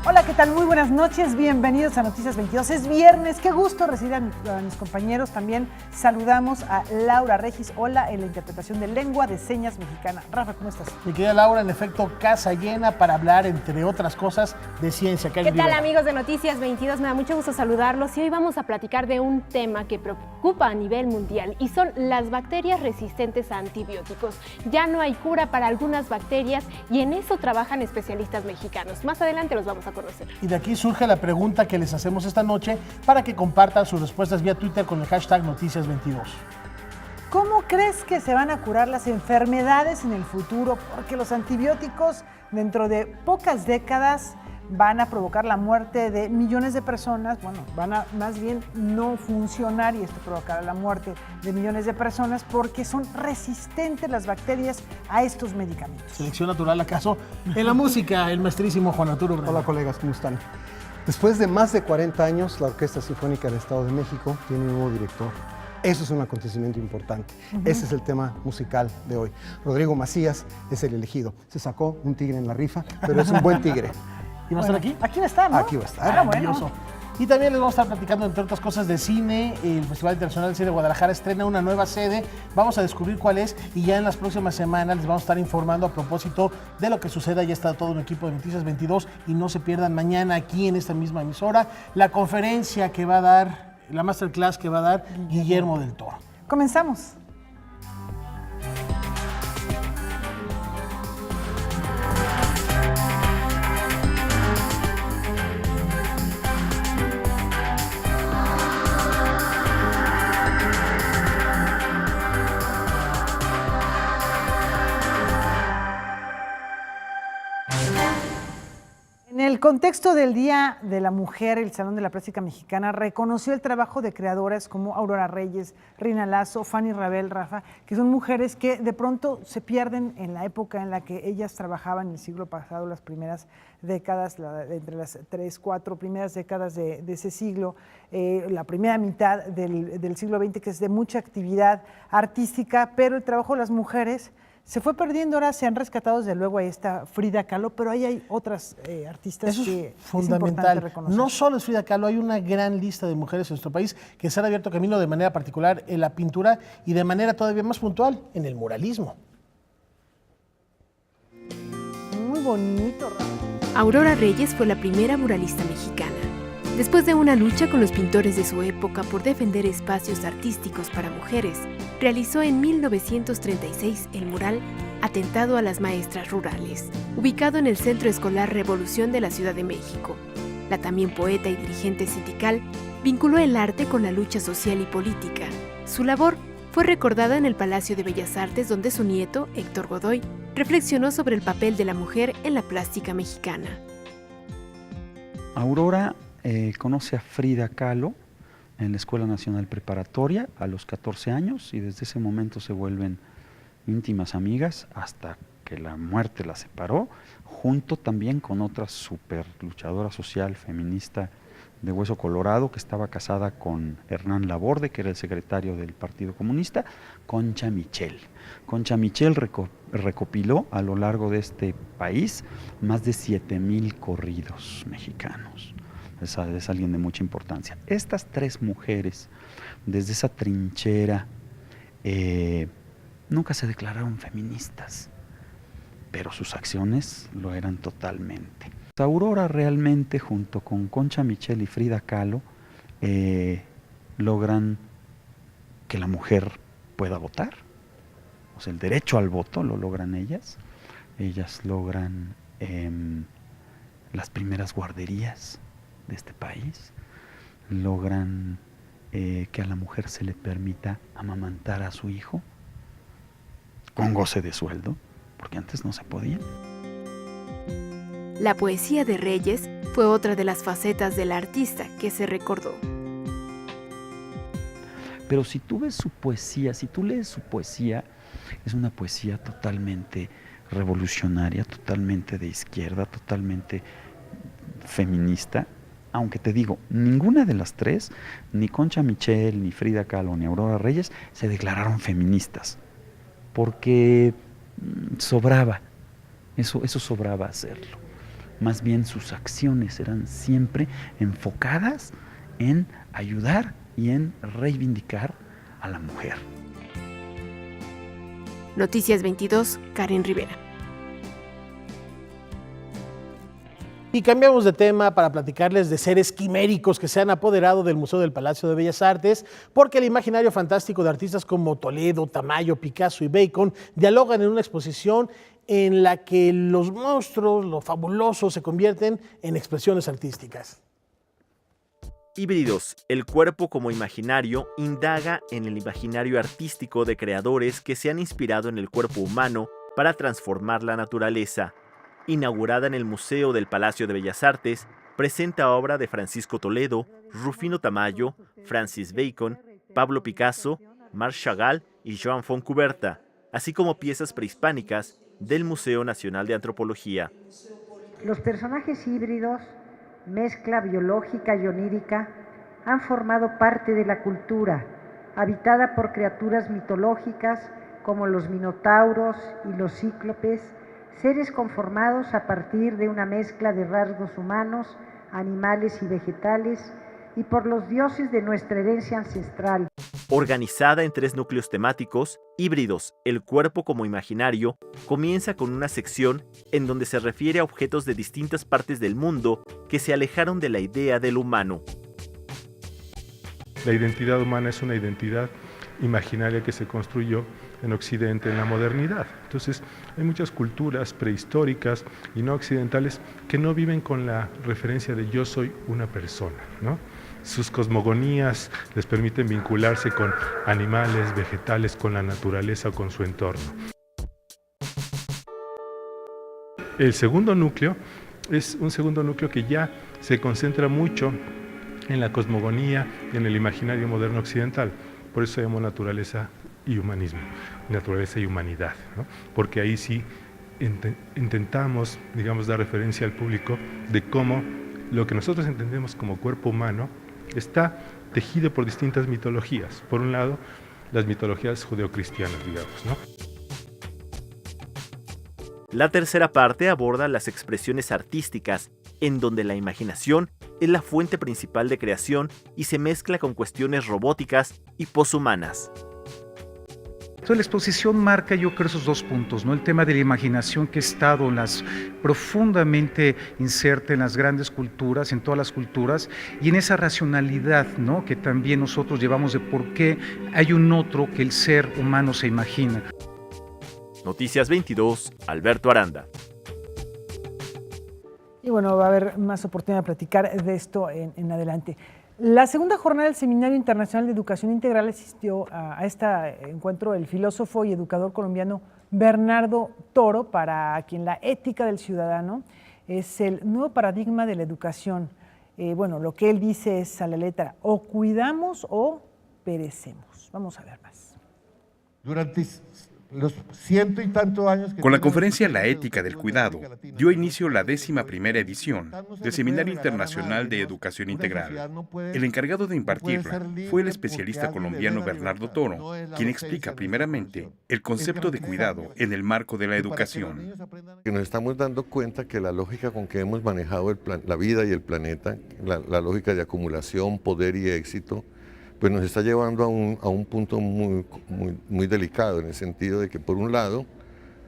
Hola, ¿qué tal? Muy buenas noches, bienvenidos a Noticias 22. Es viernes, qué gusto recibir a mis compañeros. También saludamos a Laura Regis. Hola, en la interpretación de lengua de señas mexicana. Rafa, ¿cómo estás? Mi querida Laura, en efecto, casa llena para hablar, entre otras cosas, de ciencia. ¿Qué tal, amigos de Noticias 22? Me da mucho gusto saludarlos y hoy vamos a platicar de un tema que preocupa a nivel mundial y son las bacterias resistentes a antibióticos. Ya no hay cura para algunas bacterias y en eso trabajan especialistas mexicanos. Más adelante los vamos a conocer. Y de aquí surge la pregunta que les hacemos esta noche para que compartan sus respuestas vía Twitter con el hashtag Noticias22. ¿Cómo crees que se van a curar las enfermedades en el futuro? Porque los antibióticos dentro de pocas décadas van a provocar la muerte de millones de personas. Bueno, van a más bien no funcionar y esto provocará la muerte de millones de personas porque son resistentes las bacterias a estos medicamentos. ¿Selección natural acaso? En la música, el maestrísimo Juan Arturo Brenner. Hola colegas, ¿cómo están? Después de más de 40 años, la Orquesta Sinfónica del Estado de México tiene un nuevo director. Eso es un acontecimiento importante. Ese es el tema musical de hoy. Rodrigo Macías es el elegido. Se sacó un tigre en la rifa, pero es un buen tigre. ¿Y va a estar aquí? Aquí va a estar, ¿no? Aquí va a estar. Maravilloso. Bueno. Y también les vamos a estar platicando, entre otras cosas, de cine. El Festival Internacional de Cine de Guadalajara estrena una nueva sede. Vamos a descubrir cuál es y ya en las próximas semanas les vamos a estar informando a propósito de lo que suceda. Ya está todo un equipo de Noticias 22 y no se pierdan mañana aquí en esta misma emisora la conferencia que va a dar, la masterclass que va a dar Guillermo del Toro. Comenzamos. En el contexto del Día de la Mujer, el Salón de la Plástica Mexicana reconoció el trabajo de creadoras como Aurora Reyes, Rina Lazo, Fanny Rabel, Rafa, que son mujeres que de pronto se pierden en la época en la que ellas trabajaban en el siglo pasado, las primeras décadas, entre las 3, 4 primeras décadas de ese siglo, la primera mitad del siglo XX, que es de mucha actividad artística, pero el trabajo de las mujeres se fue perdiendo. Ahora se han rescatado desde luego a esta Frida Kahlo, pero ahí hay otras artistas. Eso que es fundamental. No solo es Frida Kahlo, hay una gran lista de mujeres en nuestro país que se han abierto camino de manera particular en la pintura y de manera todavía más puntual en el muralismo. Muy bonito, Rafa. Aurora Reyes fue la primera muralista mexicana. Después de una lucha con los pintores de su época por defender espacios artísticos para mujeres, realizó en 1936 el mural Atentado a las Maestras Rurales, ubicado en el Centro Escolar Revolución de la Ciudad de México. La también poeta y dirigente sindical vinculó el arte con la lucha social y política. Su labor fue recordada en el Palacio de Bellas Artes, donde su nieto, Héctor Godoy, reflexionó sobre el papel de la mujer en la plástica mexicana. Aurora conoce a Frida Kahlo en la Escuela Nacional Preparatoria a los 14 años y desde ese momento se vuelven íntimas amigas hasta que la muerte las separó, junto también con otra super luchadora social feminista de hueso colorado que estaba casada con Hernán Laborde, que era el secretario del Partido Comunista, Concha Michel. Concha Michel recopiló a lo largo de este país más de 7,000 corridos mexicanos. Es alguien de mucha importancia. Estas tres mujeres, desde esa trinchera, nunca se declararon feministas, pero sus acciones lo eran totalmente. Aurora realmente, junto con Concha Michel y Frida Kahlo, logran que la mujer pueda votar. O sea, el derecho al voto lo logran ellas. Ellas logran las primeras guarderías de este país, logran que a la mujer se le permita amamantar a su hijo con goce de sueldo, porque antes no se podía. La poesía de Reyes fue otra de las facetas del artista que se recordó. Pero si tú ves su poesía, si tú lees su poesía, es una poesía totalmente revolucionaria, totalmente de izquierda, totalmente feminista. Aunque te digo, ninguna de las tres, ni Concha Michel, ni Frida Kahlo, ni Aurora Reyes, se declararon feministas, porque sobraba, eso sobraba hacerlo. más bien sus acciones eran siempre enfocadas en ayudar y en reivindicar a la mujer. Noticias 22, Karen Rivera. Y cambiamos de tema para platicarles de seres quiméricos que se han apoderado del Museo del Palacio de Bellas Artes, porque el imaginario fantástico de artistas como Toledo, Tamayo, Picasso y Bacon dialogan en una exposición en la que los monstruos, lo fabuloso, se convierten en expresiones artísticas. Híbridos, el cuerpo como imaginario, indaga en el imaginario artístico de creadores que se han inspirado en el cuerpo humano para transformar la naturaleza. Inaugurada en el Museo del Palacio de Bellas Artes, presenta obra de Francisco Toledo, Rufino Tamayo, Francis Bacon, Pablo Picasso, Marc Chagall y Joan Fontcuberta, así como piezas prehispánicas del Museo Nacional de Antropología. Los personajes híbridos, mezcla biológica y onírica, han formado parte de la cultura, habitada por criaturas mitológicas como los minotauros y los cíclopes, seres conformados a partir de una mezcla de rasgos humanos, animales y vegetales, y por los dioses de nuestra herencia ancestral. Organizada en 3 núcleos temáticos, Híbridos, el cuerpo como imaginario, comienza con una sección en donde se refiere a objetos de distintas partes del mundo que se alejaron de la idea del humano. La identidad humana es una identidad imaginaria que se construyó en Occidente en la modernidad. Entonces, hay muchas culturas prehistóricas y no occidentales que no viven con la referencia de yo soy una persona, ¿no? Sus cosmogonías les permiten vincularse con animales, vegetales, con la naturaleza o con su entorno. El segundo núcleo es un segundo núcleo que ya se concentra mucho en la cosmogonía y en el imaginario moderno occidental. Por eso se llama naturaleza y humanismo, naturaleza y humanidad, ¿no? Porque ahí sí intentamos, digamos, dar referencia al público de cómo lo que nosotros entendemos como cuerpo humano está tejido por distintas mitologías. Por un lado, las mitologías judeocristianas, digamos, ¿no? La tercera parte aborda las expresiones artísticas, en donde la imaginación es la fuente principal de creación y se mezcla con cuestiones robóticas y poshumanas. Entonces la exposición marca, yo creo, esos 2 puntos, ¿no? El tema de la imaginación que ha estado profundamente inserta en las grandes culturas, en todas las culturas, y en esa racionalidad, ¿no? Que también nosotros llevamos de por qué hay un otro que el ser humano se imagina. Noticias 22, Alberto Aranda. Y bueno, va a haber más oportunidad de platicar de esto en adelante. La segunda jornada del Seminario Internacional de Educación Integral asistió a este encuentro el filósofo y educador colombiano Bernardo Toro, para quien la ética del ciudadano es el nuevo paradigma de la educación. Bueno, lo que él dice es a la letra: o cuidamos o perecemos. Vamos a ver más. Durante los ciento y tantos años que con la conferencia La Ética del Cuidado dio inicio la 11ª edición del Seminario Internacional de Educación Integral. El encargado de impartirla fue el especialista colombiano Bernardo Toro, quien explica primeramente el concepto de cuidado en el marco de la educación. Nos estamos dando cuenta que la lógica con que hemos manejado la vida y el planeta, la lógica de acumulación, poder y éxito, pues nos está llevando a un punto muy delicado, en el sentido de que, por un lado,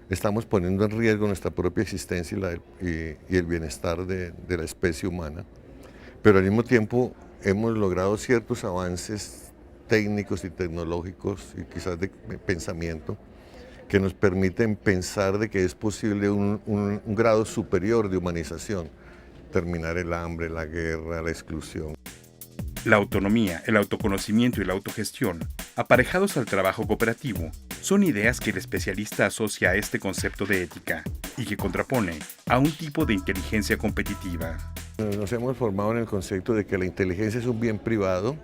estamos poniendo en riesgo nuestra propia existencia y el bienestar de la especie humana, pero al mismo tiempo hemos logrado ciertos avances técnicos y tecnológicos y quizás de pensamiento que nos permiten pensar de que es posible un grado superior de humanización, terminar el hambre, la guerra, la exclusión. La autonomía, el autoconocimiento y la autogestión, aparejados al trabajo cooperativo, son ideas que el especialista asocia a este concepto de ética y que contrapone a un tipo de inteligencia competitiva. Nos hemos formado en el concepto de que la inteligencia es un bien privado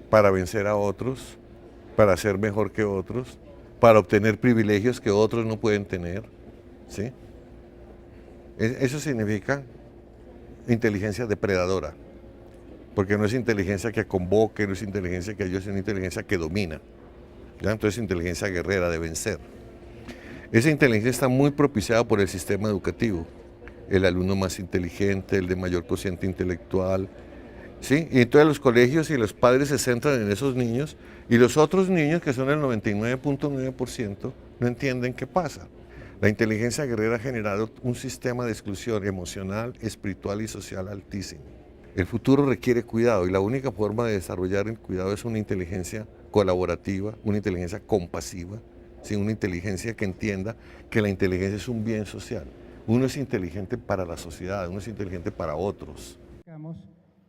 para vencer a otros, para ser mejor que otros, para obtener privilegios que otros no pueden tener, ¿sí? Eso significa inteligencia depredadora. Porque no es inteligencia que convoque, no es inteligencia que ayude, es una inteligencia que domina. ¿Ya? Entonces es inteligencia guerrera de vencer. Esa inteligencia está muy propiciada por el sistema educativo. el alumno más inteligente, el de mayor cociente intelectual, ¿sí? Y entonces los colegios y los padres se centran en esos niños y los otros niños, que son el 99.9%, no entienden qué pasa. La inteligencia guerrera ha generado un sistema de exclusión emocional, espiritual y social altísimo. El futuro requiere cuidado y la única forma de desarrollar el cuidado es una inteligencia colaborativa, una inteligencia compasiva, ¿sí? Una inteligencia que entienda que la inteligencia es un bien social. Uno es inteligente para la sociedad, uno es inteligente para otros.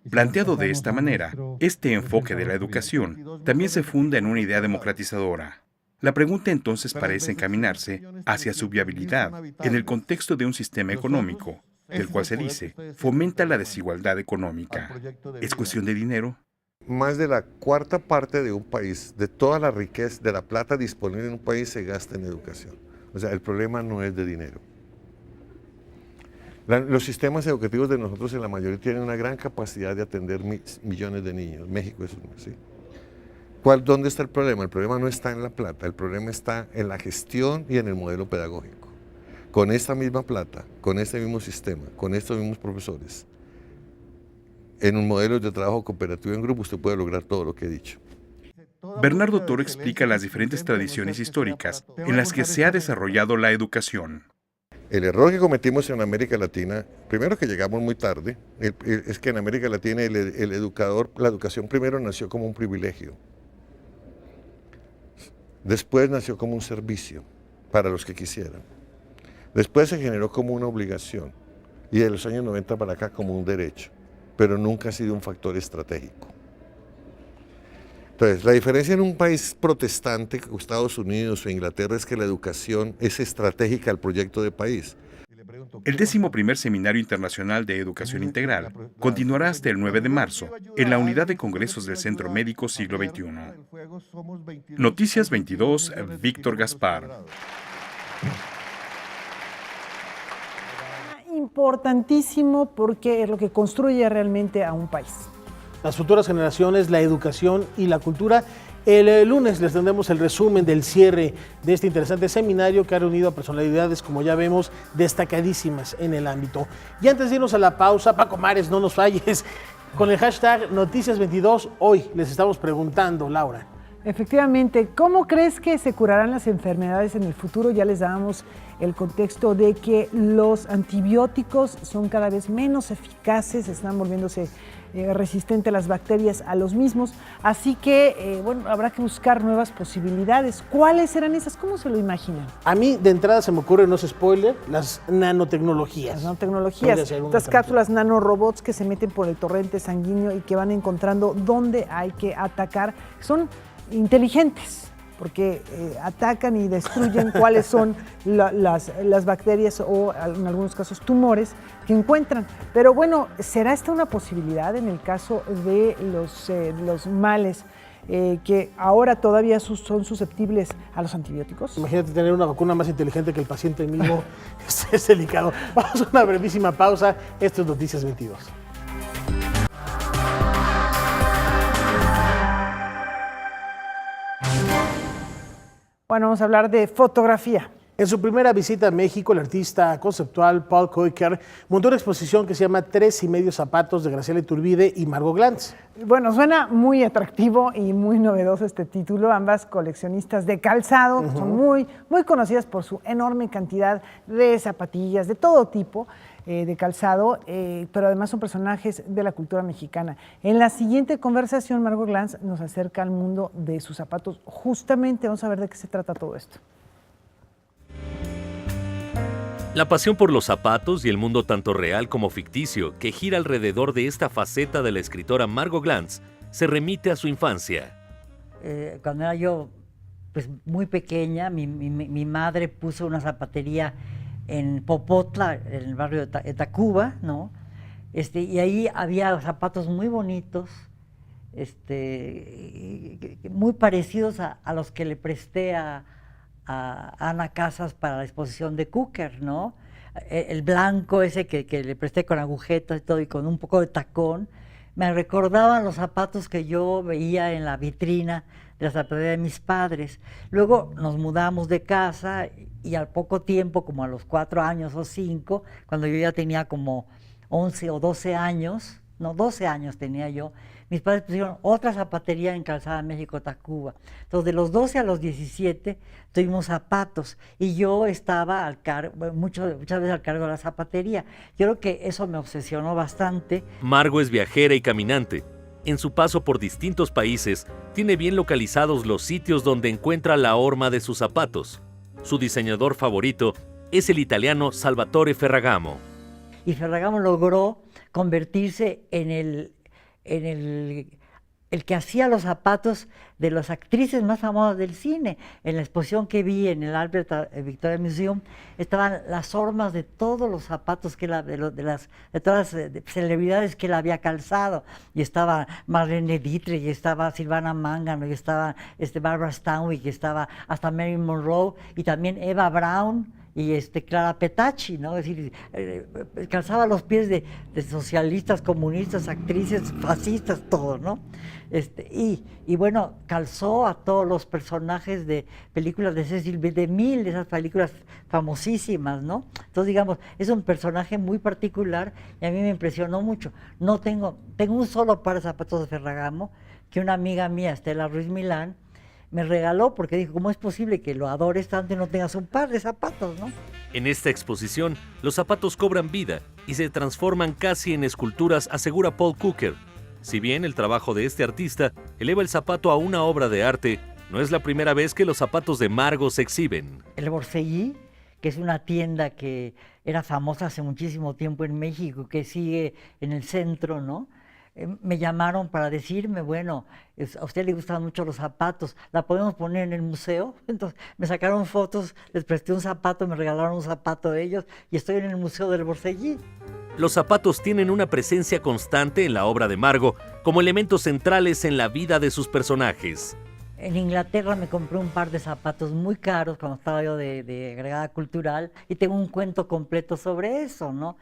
Planteado de esta manera, este enfoque de la educación también se funda en una idea democratizadora. La pregunta entonces parece encaminarse hacia su viabilidad en el contexto de un sistema económico, del cual se dice, fomenta la desigualdad económica. ¿Es cuestión de dinero? Más de la cuarta parte de un país, de toda la riqueza, de la plata disponible en un país, se gasta en educación. O sea, el problema no es de dinero. Los sistemas educativos de nosotros en la mayoría tienen una gran capacidad de atender millones de niños. México es uno, ¿sí? ¿Dónde está el problema? El problema no está en la plata, el problema está en la gestión y en el modelo pedagógico. Con esta misma plata, con este mismo sistema, con estos mismos profesores, en un modelo de trabajo cooperativo en grupo, usted puede lograr todo lo que he dicho. Bernardo Toro explica las diferentes tradiciones históricas en las que se ha desarrollado la educación. El error que cometimos en América Latina, primero que llegamos muy tarde, es que en América Latina el educador, la educación primero nació como un privilegio. Después nació como un servicio para los que quisieran. Después se generó como una obligación y de los años 90 para acá como un derecho, pero nunca ha sido un factor estratégico. Entonces, la diferencia en un país protestante como Estados Unidos o Inglaterra es que la educación es estratégica al proyecto de país. El 11º Seminario Internacional de Educación Integral continuará hasta el 9 de marzo en la Unidad de Congresos del Centro Médico Siglo XXI. Noticias 22, Víctor Gaspar. Importantísimo porque es lo que construye realmente a un país. Las futuras generaciones, la educación y la cultura. El lunes les tendremos el resumen del cierre de este interesante seminario que ha reunido a personalidades, como ya vemos, destacadísimas en el ámbito. Y antes de irnos a la pausa, Paco Mares, no nos falles, con el hashtag Noticias22, hoy les estamos preguntando, Laura. Efectivamente, ¿cómo crees que se curarán las enfermedades en el futuro? Ya les dábamos el contexto de que los antibióticos son cada vez menos eficaces, están volviéndose resistentes las bacterias a los mismos, así que bueno, habrá que buscar nuevas posibilidades. ¿Cuáles serán esas? ¿Cómo se lo imaginan? A mí de entrada se me ocurre, no es spoiler, las nanotecnologías. Las nanotecnologías, estas cápsulas nanorobots que se meten por el torrente sanguíneo y que van encontrando dónde hay que atacar, son inteligentes, porque atacan y destruyen cuáles son las bacterias o en algunos casos tumores que encuentran. Pero bueno, ¿será esta una posibilidad en el caso de los males que ahora todavía son susceptibles a los antibióticos? Imagínate tener una vacuna más inteligente que el paciente mismo. Es delicado. Vamos a una brevísima pausa. Esto es Noticias 22. Bueno, vamos a hablar de fotografía. En su primera visita a México, el artista conceptual Paul Koiker montó una exposición que se llama 3,5 zapatos de Graciela Iturbide y Margot Glantz. Bueno, suena muy atractivo y muy novedoso este título. Ambas coleccionistas de calzado, son muy conocidas por su enorme cantidad de zapatillas de todo tipo de calzado, pero además son personajes de la cultura mexicana. En la siguiente conversación, Margot Glantz nos acerca al mundo de sus zapatos. Justamente vamos a ver de qué se trata todo esto. La pasión por los zapatos y el mundo tanto real como ficticio que gira alrededor de esta faceta de la escritora Margot Glantz se remite a su infancia. Cuando era yo pues, muy pequeña, mi madre puso una zapatería en Popotla, en el barrio de Tacuba, ¿no? Y ahí había zapatos muy bonitos, muy parecidos a los que le presté a Ana Casas para la exposición de Cooker, ¿no? El blanco ese que le presté con agujetas y todo y con un poco de tacón, me recordaban los zapatos que yo veía en la vitrina de la zapatería de mis padres. Luego nos mudamos de casa y al poco tiempo, como a los 4 años o 5, cuando yo ya tenía como 11 o 12 años, no, 12 años tenía yo, mis padres pusieron otra zapatería en Calzada México, Tacuba. Entonces, de los 12 a los 17 tuvimos zapatos y yo estaba al cargo, muchas veces al cargo de la zapatería. Yo creo que eso me obsesionó bastante. Margo es viajera y caminante. En su paso por distintos países, tiene bien localizados los sitios donde encuentra la horma de sus zapatos. Su diseñador favorito es el italiano Salvatore Ferragamo. Y Ferragamo logró convertirse en el que hacía los zapatos de las actrices más famosas del cine. En la exposición que vi en el Albert Victoria Museum estaban las hormas de todos los zapatos que de todas las celebridades que él había calzado. Y estaba Marlene Dietrich, y estaba Silvana Mangano, y estaba Barbara Stanwyck, y estaba hasta Marilyn Monroe, y también Eva Braun y Clara Petacci, ¿no? Es decir, calzaba los pies de socialistas, comunistas, actrices, fascistas, todo, ¿no? Y bueno, calzó a todos los personajes de películas de Cecil B. DeMille, esas películas famosísimas, ¿no? Entonces, digamos, es un personaje muy particular y a mí me impresionó mucho. No tengo un solo par de zapatos de Ferragamo que una amiga mía, Estela Ruiz Milán, me regaló porque dijo, ¿cómo es posible que lo adores tanto y no tengas un par de zapatos, no? En esta exposición, los zapatos cobran vida y se transforman casi en esculturas, asegura Paul Cooker. Si bien el trabajo de este artista eleva el zapato a una obra de arte, no es la primera vez que los zapatos de Margo se exhiben. El Borsellí, que es una tienda que era famosa hace muchísimo tiempo en México, que sigue en el centro, ¿no? Me llamaron para decirme, bueno, a usted le gustan mucho los zapatos, ¿la podemos poner en el museo? Entonces me sacaron fotos, les presté un zapato, me regalaron un zapato de ellos y estoy en el Museo del Borsellí. Los zapatos tienen una presencia constante en la obra de Margo como elementos centrales en la vida de sus personajes. En Inglaterra me compré un par de zapatos muy caros cuando estaba yo de agregada cultural y tengo un cuento completo sobre eso, ¿no?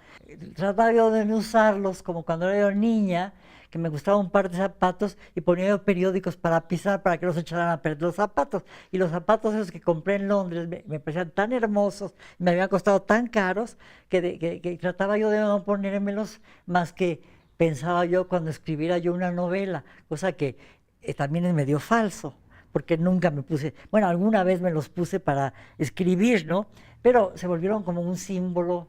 Trataba yo de no usarlos como cuando era yo niña, que me gustaba un par de zapatos y ponía yo periódicos para pisar para que no se echaran a perder los zapatos. Y los zapatos esos que compré en Londres me parecían tan hermosos, me habían costado tan caros que trataba yo de no ponérmelos más que pensaba yo cuando escribiera yo una novela, cosa que también es medio falso, porque nunca me puse, bueno, alguna vez me los puse para escribir, ¿no? Pero se volvieron como un símbolo,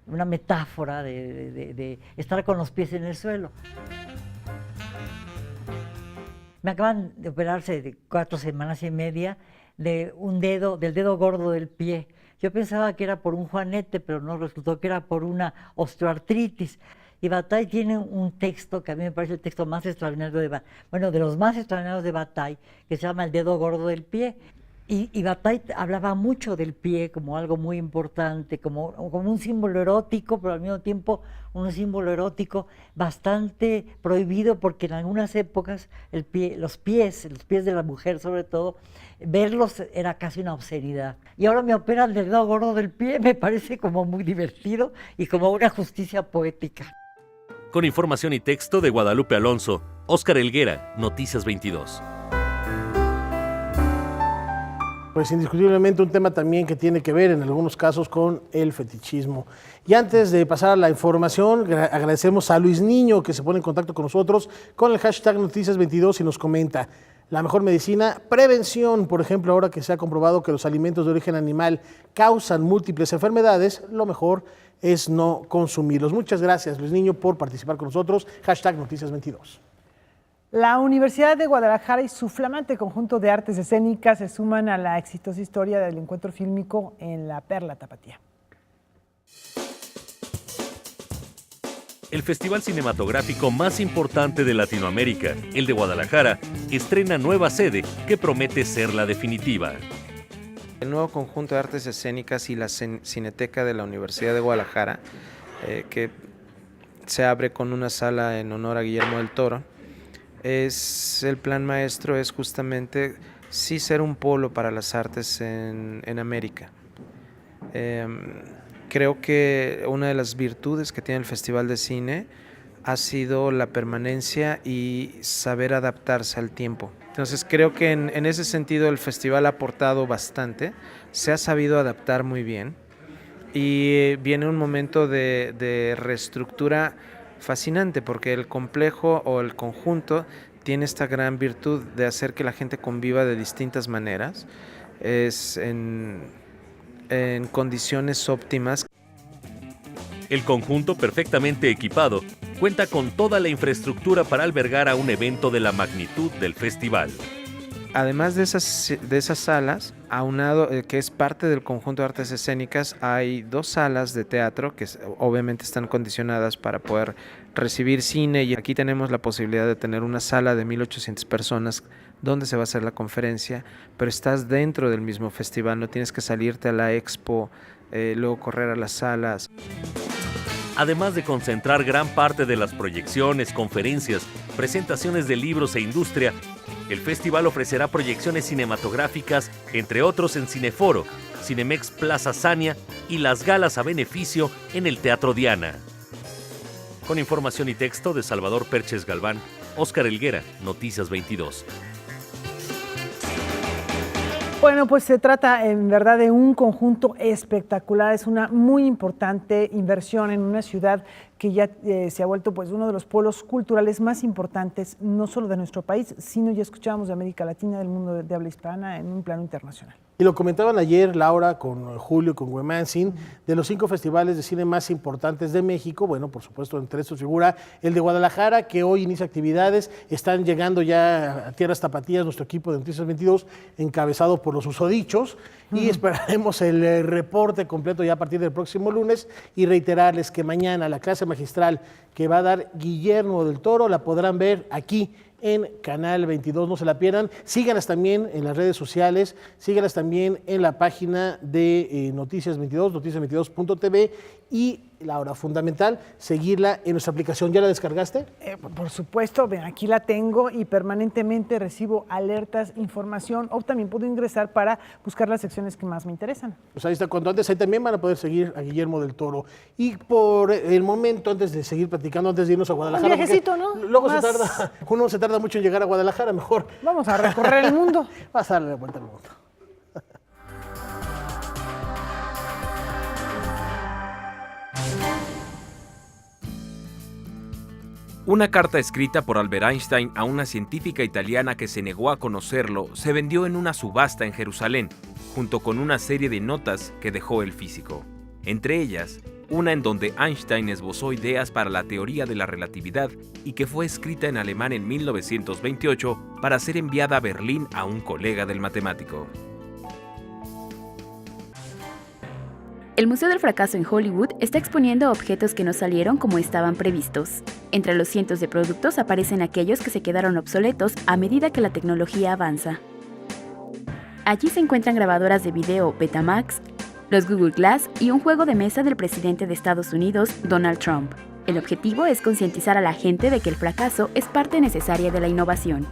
una metáfora de estar con los pies en el suelo. Me acaban de operarse de 4 semanas y media del dedo gordo del pie. Yo pensaba que era por un juanete, pero no, resultó que era por una osteoartritis. Y Bataille tiene un texto que a mí me parece el texto más extraordinario de los más extraordinarios de Bataille, que se llama El dedo gordo del pie. Y Bataille hablaba mucho del pie como algo muy importante, como un símbolo erótico, pero al mismo tiempo un símbolo erótico bastante prohibido, porque en algunas épocas los pies de la mujer sobre todo, verlos era casi una obscenidad. Y ahora me operan del dedo gordo del pie, me parece como muy divertido y como una justicia poética. Con información y texto de Guadalupe Alonso, Óscar Helguera, Noticias 22. Pues indiscutiblemente un tema también que tiene que ver en algunos casos con el fetichismo. Y antes de pasar a la información, agradecemos a Luis Niño que se pone en contacto con nosotros con el hashtag Noticias 22 y nos comenta: la mejor medicina, prevención. Por ejemplo, ahora que se ha comprobado que los alimentos de origen animal causan múltiples enfermedades, lo mejor es no consumirlos. Muchas gracias, Luis Niño, por participar con nosotros. Hashtag Noticias 22. La Universidad de Guadalajara y su flamante conjunto de artes escénicas se suman a la exitosa historia del encuentro fílmico en la Perla Tapatía. El festival cinematográfico más importante de Latinoamérica, el de Guadalajara, estrena nueva sede que promete ser la definitiva. El nuevo conjunto de artes escénicas y la Cineteca de la Universidad de Guadalajara, que se abre con una sala en honor a Guillermo del Toro, el plan maestro es justamente sí ser un polo para las artes en América. Creo que una de las virtudes que tiene el Festival de Cine ha sido la permanencia y saber adaptarse al tiempo. Entonces creo que en ese sentido el festival ha aportado bastante, se ha sabido adaptar muy bien y viene un momento de reestructura fascinante porque el complejo o el conjunto tiene esta gran virtud de hacer que la gente conviva de distintas maneras, es en condiciones óptimas. El conjunto, perfectamente equipado, cuenta con toda la infraestructura para albergar a un evento de la magnitud del festival. Además de esas salas, aunado, que es parte del conjunto de artes escénicas, hay 2 salas de teatro que obviamente están condicionadas para poder recibir cine, y aquí tenemos la posibilidad de tener una sala de 1,800 personas donde se va a hacer la conferencia, pero estás dentro del mismo festival, no tienes que salirte a la expo, luego correr a las salas. Además de concentrar gran parte de las proyecciones, conferencias, presentaciones de libros e industria, el festival ofrecerá proyecciones cinematográficas, entre otros en Cineforo, Cinemex Plaza Sania y las galas a beneficio en el Teatro Diana. Con información y texto de Salvador Perches Galván, Óscar Helguera, Noticias 22. Bueno, pues se trata en verdad de un conjunto espectacular, es una muy importante inversión en una ciudad que ya se ha vuelto pues uno de los polos culturales más importantes, no solo de nuestro país, sino ya escuchábamos de América Latina, del mundo de habla hispana en un plano internacional. Y lo comentaban ayer Laura con Julio, con Huemansin, de los 5 festivales de cine más importantes de México. Bueno, por supuesto, entre estos figura el de Guadalajara, que hoy inicia actividades. Están llegando ya a tierras tapatías nuestro equipo de Noticias 22, encabezado por los usodichos, y esperaremos el reporte completo ya a partir del próximo lunes, y reiterarles que mañana la clase magistral que va a dar Guillermo del Toro la podrán ver aquí en Canal 22, no se la pierdan. Síganas también en las redes sociales, síganas también en la página de Noticias 22, noticias22.tv, y la hora fundamental, seguirla en nuestra aplicación. ¿Ya la descargaste? Por supuesto, ven, aquí la tengo y permanentemente recibo alertas, información, o también puedo ingresar para buscar las secciones que más me interesan. Pues ahí está, cuanto antes, ahí también van a poder seguir a Guillermo del Toro. Y por el momento, antes de seguir platicando, antes de irnos a Guadalajara, un viajecito, ¿no? Luego uno se tarda mucho en llegar a Guadalajara, mejor. Vamos a recorrer el mundo. Vas a darle la vuelta al mundo. Una carta escrita por Albert Einstein a una científica italiana que se negó a conocerlo se vendió en una subasta en Jerusalén, junto con una serie de notas que dejó el físico. Entre ellas, una en donde Einstein esbozó ideas para la teoría de la relatividad y que fue escrita en alemán en 1928 para ser enviada a Berlín a un colega del matemático. El Museo del Fracaso en Hollywood está exponiendo objetos que no salieron como estaban previstos. Entre los cientos de productos aparecen aquellos que se quedaron obsoletos a medida que la tecnología avanza. Allí se encuentran grabadoras de video Betamax, los Google Glass y un juego de mesa del presidente de Estados Unidos, Donald Trump. El objetivo es concientizar a la gente de que el fracaso es parte necesaria de la innovación.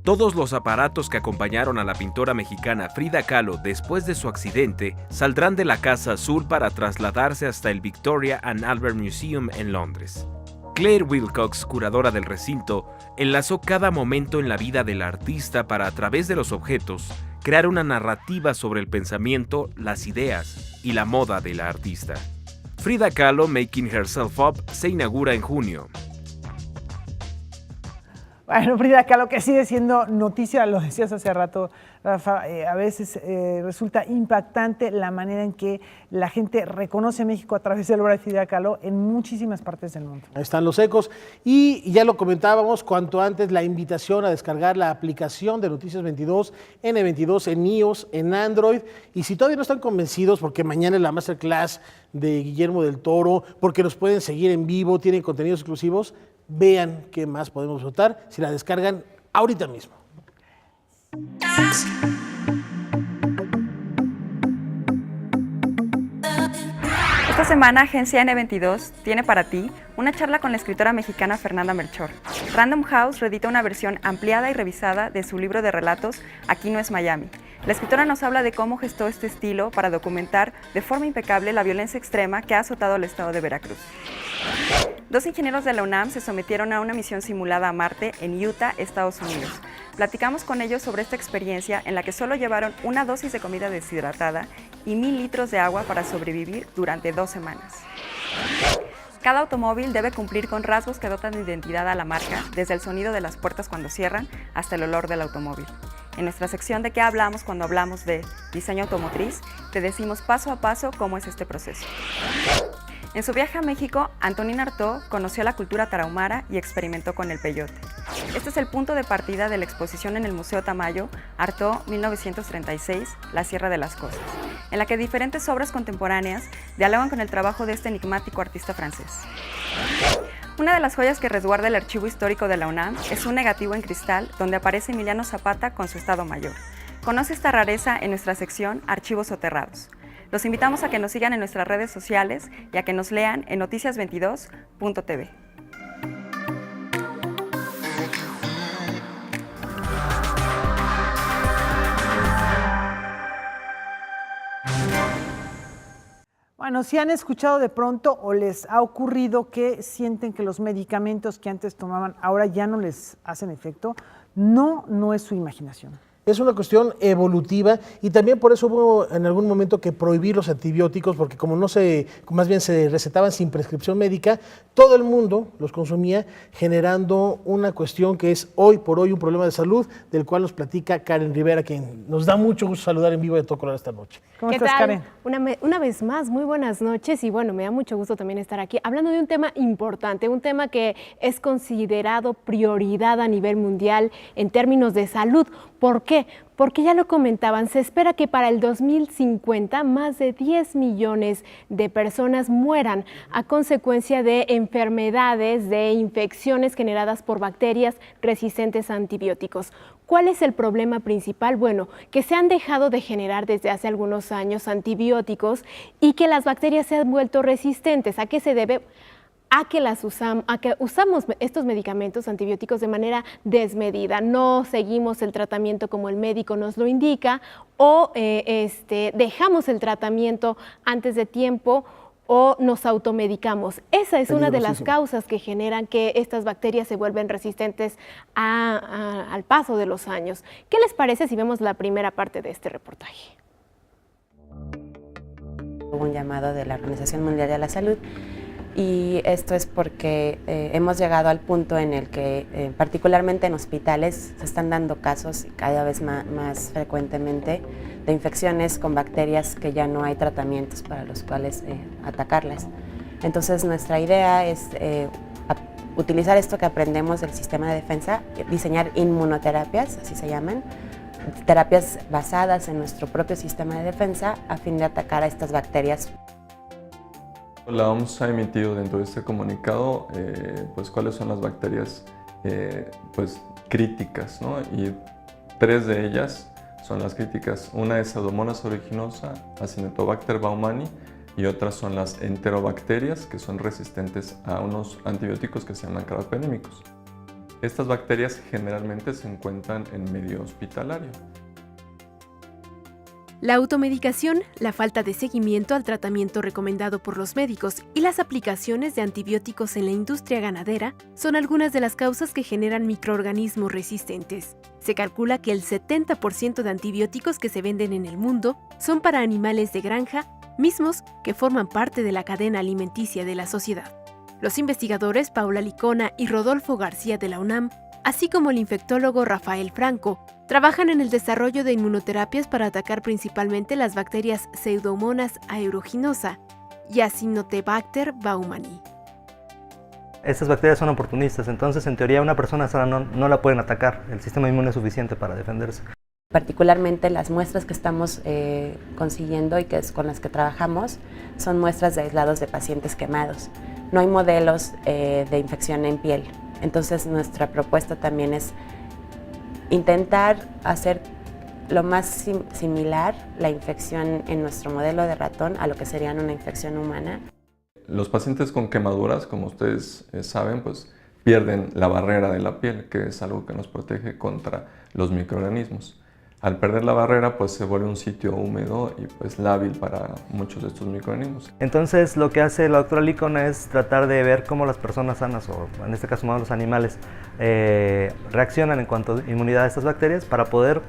Todos los aparatos que acompañaron a la pintora mexicana Frida Kahlo después de su accidente saldrán de la Casa Azul para trasladarse hasta el Victoria and Albert Museum en Londres. Claire Wilcox, curadora del recinto, enlazó cada momento en la vida del artista para, a través de los objetos, crear una narrativa sobre el pensamiento, las ideas y la moda de la artista. Frida Kahlo Making Herself Up se inaugura en junio. Bueno, Frida Kahlo, que sigue siendo noticia, lo decías hace rato, Rafa, a veces resulta impactante la manera en que la gente reconoce a México a través de la obra de Frida Kahlo en muchísimas partes del mundo. Ahí están los ecos. Y ya lo comentábamos, cuanto antes, la invitación a descargar la aplicación de Noticias 22, N22, en iOS, en Android. Y si todavía no están convencidos, porque mañana es la masterclass de Guillermo del Toro, porque nos pueden seguir en vivo, tienen contenidos exclusivos, vean qué más podemos disfrutar si la descargan ahorita mismo. Esta semana, Agencia N22 tiene para ti una charla con la escritora mexicana Fernanda Melchor. Random House reedita una versión ampliada y revisada de su libro de relatos Aquí no es Miami. La escritora nos habla de cómo gestó este estilo para documentar de forma impecable la violencia extrema que ha azotado al estado de Veracruz. 2 ingenieros de la UNAM se sometieron a una misión simulada a Marte en Utah, Estados Unidos. Platicamos con ellos sobre esta experiencia en la que solo llevaron una dosis de comida deshidratada y 1000 litros de agua para sobrevivir durante 2 semanas. Cada automóvil debe cumplir con rasgos que dotan de identidad a la marca, desde el sonido de las puertas cuando cierran hasta el olor del automóvil. En nuestra sección de qué hablamos cuando hablamos de diseño automotriz, te decimos paso a paso cómo es este proceso. En su viaje a México, Antonín Artaud conoció la cultura tarahumara y experimentó con el peyote. Este es el punto de partida de la exposición en el Museo Tamayo, Artaud 1936, La Sierra de las Cosas, en la que diferentes obras contemporáneas dialogan con el trabajo de este enigmático artista francés. Una de las joyas que resguarda el archivo histórico de la UNAM es un negativo en cristal donde aparece Emiliano Zapata con su Estado Mayor. Conoce esta rareza en nuestra sección Archivos Soterrados. Los invitamos a que nos sigan en nuestras redes sociales y a que nos lean en noticias22.tv. Bueno, si han escuchado de pronto o les ha ocurrido que sienten que los medicamentos que antes tomaban ahora ya no les hacen efecto, no es su imaginación. Es una cuestión evolutiva y también por eso hubo en algún momento que prohibir los antibióticos, porque como más bien se recetaban sin prescripción médica, todo el mundo los consumía, generando una cuestión que es hoy por hoy un problema de salud, del cual nos platica Karen Rivera, quien nos da mucho gusto saludar en vivo de todo color esta noche. ¿Cómo estás, Karen? Una vez más, muy buenas noches y bueno, me da mucho gusto también estar aquí hablando de un tema importante, un tema que es considerado prioridad a nivel mundial en términos de salud. ¿Por qué? Porque ya lo comentaban, se espera que para el 2050 más de 10 millones de personas mueran a consecuencia de enfermedades, de infecciones generadas por bacterias resistentes a antibióticos. ¿Cuál es el problema principal? Bueno, que se han dejado de generar desde hace algunos años antibióticos y que las bacterias se han vuelto resistentes. ¿A qué se debe? A que usamos estos medicamentos antibióticos de manera desmedida, no seguimos el tratamiento como el médico nos lo indica o dejamos el tratamiento antes de tiempo o nos automedicamos. Esa es una de las causas que generan que estas bacterias se vuelven resistentes al paso de los años. ¿Qué les parece si vemos la primera parte de este reportaje? Hubo un llamado de la Organización Mundial de la Salud y esto es porque hemos llegado al punto en el que particularmente en hospitales se están dando casos cada vez más frecuentemente de infecciones con bacterias que ya no hay tratamientos para los cuales atacarlas. Entonces nuestra idea es utilizar esto que aprendemos del sistema de defensa, diseñar inmunoterapias, así se llaman, terapias basadas en nuestro propio sistema de defensa a fin de atacar a estas bacterias. La OMS ha emitido dentro de este comunicado pues cuáles son las bacterias pues críticas, ¿no? Y 3 de ellas son las críticas. Una es Pseudomonas aeruginosa, Acinetobacter baumannii, y otras son las enterobacterias, que son resistentes a unos antibióticos que se llaman carbapenémicos. Estas bacterias generalmente se encuentran en medio hospitalario. La automedicación, la falta de seguimiento al tratamiento recomendado por los médicos y las aplicaciones de antibióticos en la industria ganadera son algunas de las causas que generan microorganismos resistentes. Se calcula que el 70% de antibióticos que se venden en el mundo son para animales de granja, mismos que forman parte de la cadena alimenticia de la sociedad. Los investigadores Paula Licona y Rodolfo García de la UNAM, así como el infectólogo Rafael Franco, trabajan en el desarrollo de inmunoterapias para atacar principalmente las bacterias Pseudomonas aeruginosa y Acinetobacter baumannii. Estas bacterias son oportunistas, entonces en teoría una persona sana no la pueden atacar, el sistema inmune es suficiente para defenderse. Particularmente las muestras que estamos consiguiendo y con las que trabajamos son muestras de aislados de pacientes quemados. No hay modelos de infección en piel, entonces nuestra propuesta también es intentar hacer lo más similar la infección en nuestro modelo de ratón a lo que sería una infección humana. Los pacientes con quemaduras, como ustedes saben, pues pierden la barrera de la piel, que es algo que nos protege contra los microorganismos. Al perder la barrera, pues se vuelve un sitio húmedo y pues lábil para muchos de estos microorganismos. Entonces lo que hace la doctora Licón es tratar de ver cómo las personas sanas, o en este caso más los animales, reaccionan en cuanto a inmunidad a estas bacterias para poder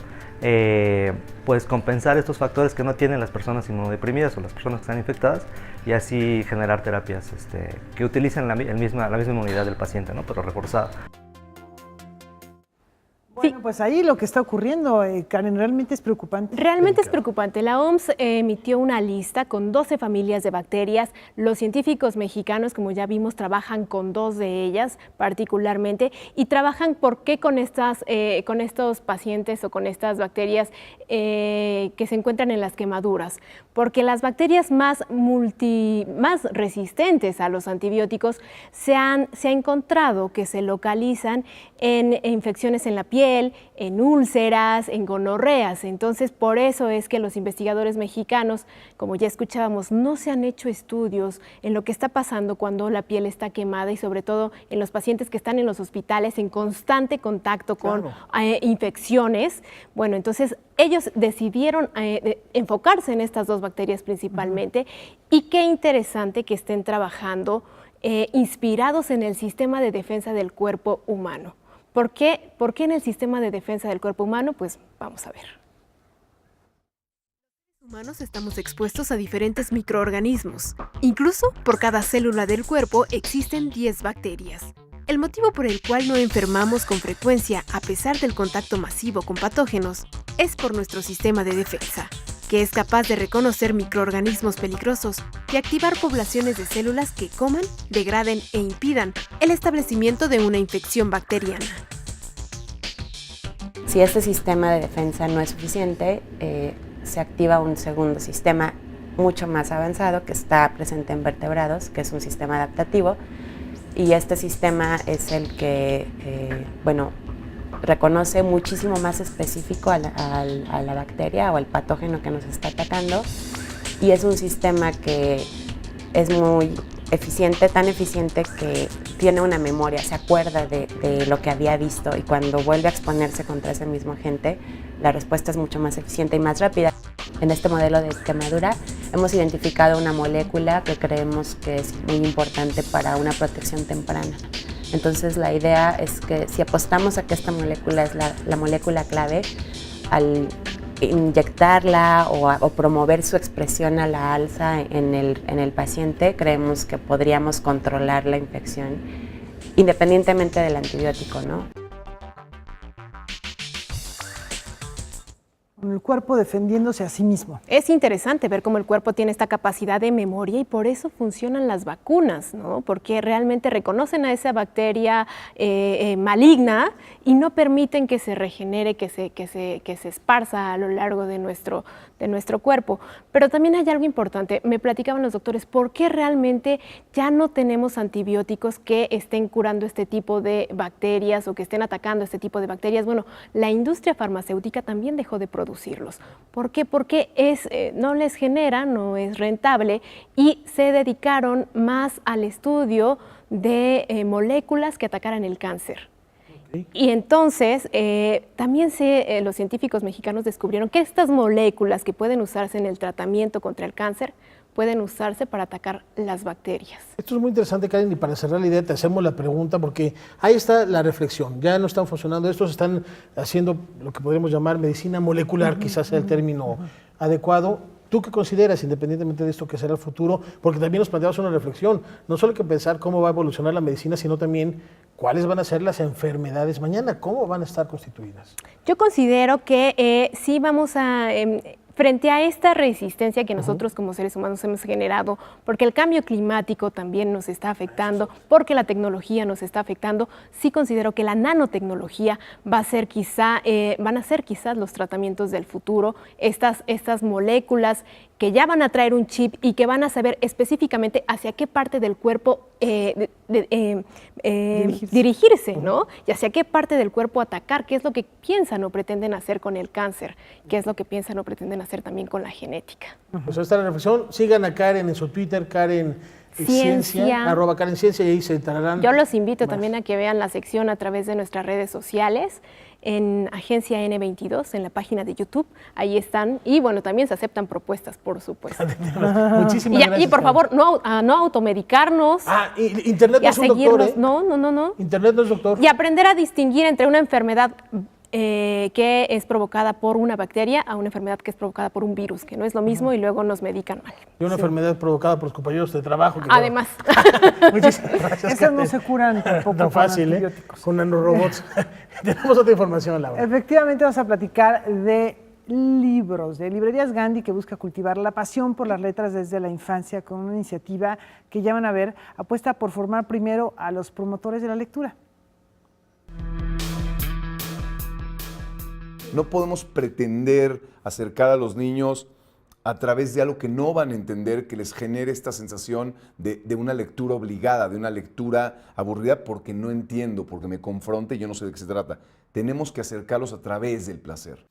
pues compensar estos factores que no tienen las personas inmunodeprimidas o las personas que están infectadas, y así generar terapias que utilicen la misma inmunidad del paciente, ¿no? Pero reforzada. Bueno, pues ahí lo que está ocurriendo, Karen, realmente es preocupante. Realmente es preocupante. La OMS emitió una lista con 12 familias de bacterias. Los científicos mexicanos, como ya vimos, trabajan con 2 de ellas particularmente, y trabajan ¿por qué con estos pacientes o con estas bacterias que se encuentran en las quemaduras? Porque las bacterias más resistentes a los antibióticos se ha encontrado que se localizan en infecciones en la piel, en úlceras, en gonorreas. Entonces, por eso es que los investigadores mexicanos, como ya escuchábamos, no se han hecho estudios en lo que está pasando cuando la piel está quemada, y sobre todo en los pacientes que están en los hospitales en constante contacto con infecciones. Bueno, entonces ellos decidieron enfocarse en estas 2 bacterias principalmente, y qué interesante que estén trabajando inspirados en el sistema de defensa del cuerpo humano. ¿Por qué en el sistema de defensa del cuerpo humano? Pues vamos a ver. Los humanos estamos expuestos a diferentes microorganismos. Incluso por cada célula del cuerpo existen 10 bacterias. El motivo por el cual no enfermamos con frecuencia a pesar del contacto masivo con patógenos es por nuestro sistema de defensa, que es capaz de reconocer microorganismos peligrosos y activar poblaciones de células que coman, degraden e impidan el establecimiento de una infección bacteriana. Si este sistema de defensa no es suficiente, se activa un segundo sistema mucho más avanzado que está presente en vertebrados, que es un sistema adaptativo, y este sistema es el que, reconoce muchísimo más específico a la bacteria o al patógeno que nos está atacando, y es un sistema que es muy eficiente, tan eficiente que tiene una memoria, se acuerda de lo que había visto, y cuando vuelve a exponerse contra ese mismo agente, la respuesta es mucho más eficiente y más rápida. En este modelo de quemadura hemos identificado una molécula que creemos que es muy importante para una protección temprana. Entonces la idea es que si apostamos a que esta molécula es la molécula clave, al inyectarla o promover su expresión a la alza en el paciente, creemos que podríamos controlar la infección independientemente del antibiótico, ¿no? Con el cuerpo defendiéndose a sí mismo. Es interesante ver cómo el cuerpo tiene esta capacidad de memoria, y por eso funcionan las vacunas, ¿no? Porque realmente reconocen a esa bacteria maligna y no permiten que se regenere, que se esparza a lo largo de nuestro cuerpo. Pero también hay algo importante, me platicaban los doctores, ¿por qué realmente ya no tenemos antibióticos que estén curando este tipo de bacterias o que estén atacando este tipo de bacterias? Bueno, la industria farmacéutica también dejó de producirlos. ¿Por qué? Porque no les genera, no es rentable, y se dedicaron más al estudio de moléculas que atacaran el cáncer. Y entonces también los científicos mexicanos descubrieron que estas moléculas que pueden usarse en el tratamiento contra el cáncer pueden usarse para atacar las bacterias. Esto es muy interesante, Karen, y para cerrar la idea te hacemos la pregunta, porque ahí está la reflexión. Ya no están funcionando estos, están haciendo lo que podríamos llamar medicina molecular, quizás sea el término adecuado. ¿Tú qué consideras, independientemente de esto, que será el futuro? Porque también nos planteamos una reflexión. No solo hay que pensar cómo va a evolucionar la medicina, sino también cuáles van a ser las enfermedades mañana, cómo van a estar constituidas. Yo considero que sí vamos a... frente a esta resistencia que nosotros como seres humanos hemos generado, porque el cambio climático también nos está afectando, porque la tecnología nos está afectando, sí considero que la nanotecnología van a ser quizás los tratamientos del futuro, estas moléculas que ya van a traer un chip y que van a saber específicamente hacia qué parte del cuerpo dirigirse, ¿no? Y hacia qué parte del cuerpo atacar, qué es lo que piensan o pretenden hacer con el cáncer, qué es lo que piensan o pretenden hacer también con la genética. Pues ahí está la reflexión. Sigan a Karen en su Twitter, Karen Ciencia, @Karen Ciencia, y ahí se enterarán. Yo los invito también a que vean la sección a través de nuestras redes sociales. en Agencia N22, en la página de YouTube. Ahí están. Y bueno, también se aceptan propuestas, por supuesto. Muchísimas gracias. Y por favor, no automedicarnos. Internet no es un doctor, ¿eh? No. Internet no es doctor. Y aprender a distinguir entre una enfermedad que es provocada por una bacteria a una enfermedad que es provocada por un virus, que no es lo mismo y luego nos medican mal. Y una enfermedad provocada por los compañeros de trabajo. Además. Muchísimas gracias. Esas no se curan tampoco tan fácil, con nanorobots. Tenemos otra información, Laura. Efectivamente, vamos a platicar de libros, de Librerías Gandhi, que busca cultivar la pasión por las letras desde la infancia con una iniciativa que ya van a ver, apuesta por formar primero a los promotores de la lectura. No podemos pretender acercar a los niños a través de algo que no van a entender, que les genere esta sensación de una lectura obligada, de una lectura aburrida porque no entiendo, porque me confronta y yo no sé de qué se trata. Tenemos que acercarlos a través del placer.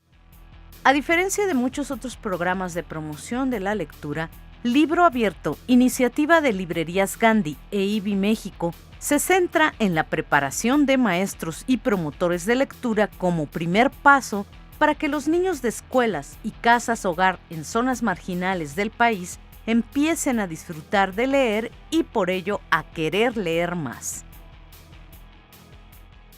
A diferencia de muchos otros programas de promoción de la lectura, Libro Abierto, iniciativa de Librerías Gandhi e IBI México, se centra en la preparación de maestros y promotores de lectura como primer paso para que los niños de escuelas y casas hogar en zonas marginales del país empiecen a disfrutar de leer y por ello a querer leer más.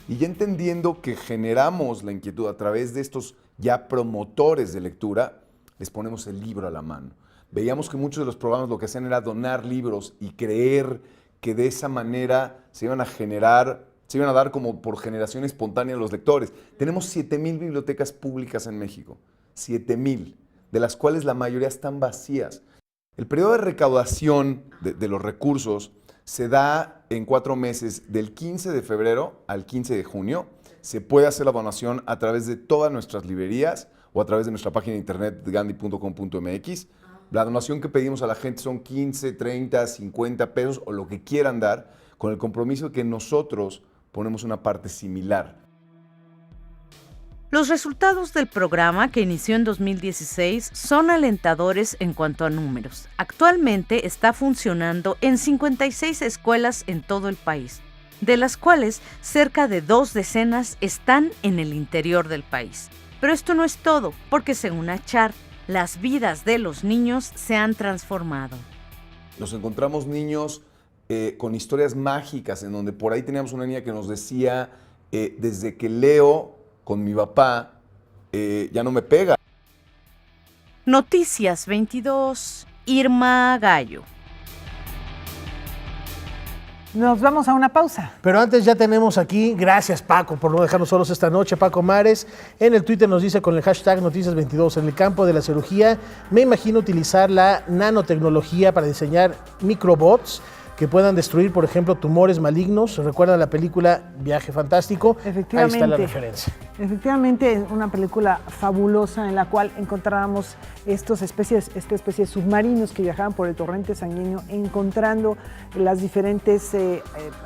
Y ya entendiendo que generamos la inquietud a través de estos ya promotores de lectura, les ponemos el libro a la mano. Veíamos que muchos de los programas lo que hacían era donar libros y creer que de esa manera se iban a dar como por generación espontánea a los lectores. Tenemos 7,000 bibliotecas públicas en México, 7,000, de las cuales la mayoría están vacías. El periodo de recaudación de los recursos se da en 4 meses, del 15 de febrero al 15 de junio. Se puede hacer la donación a través de todas nuestras librerías o a través de nuestra página de internet gandhi.com.mx. La donación que pedimos a la gente son 15, 30, 50 pesos o lo que quieran dar, con el compromiso de que nosotros ponemos una parte similar. Los resultados del programa, que inició en 2016, son alentadores en cuanto a números. Actualmente está funcionando en 56 escuelas en todo el país, de las cuales cerca de 2 decenas están en el interior del país. Pero esto no es todo, porque según Achar, las vidas de los niños se han transformado. Nos encontramos niños con historias mágicas, en donde por ahí teníamos una niña que nos decía, desde que leo con mi papá, ya no me pega. Noticias 22, Irma Gallo. Nos vamos a una pausa. Pero antes ya tenemos aquí, gracias Paco por no dejarnos solos esta noche, Paco Mares, en el Twitter nos dice con el hashtag Noticias22, en el campo de la cirugía, me imagino utilizar la nanotecnología para diseñar microbots que puedan destruir, por ejemplo, tumores malignos. ¿Recuerdan la película Viaje Fantástico? Efectivamente. Ahí está la referencia. Efectivamente, una película fabulosa en la cual encontrábamos esta especie de submarinos que viajaban por el torrente sanguíneo, encontrando las diferentes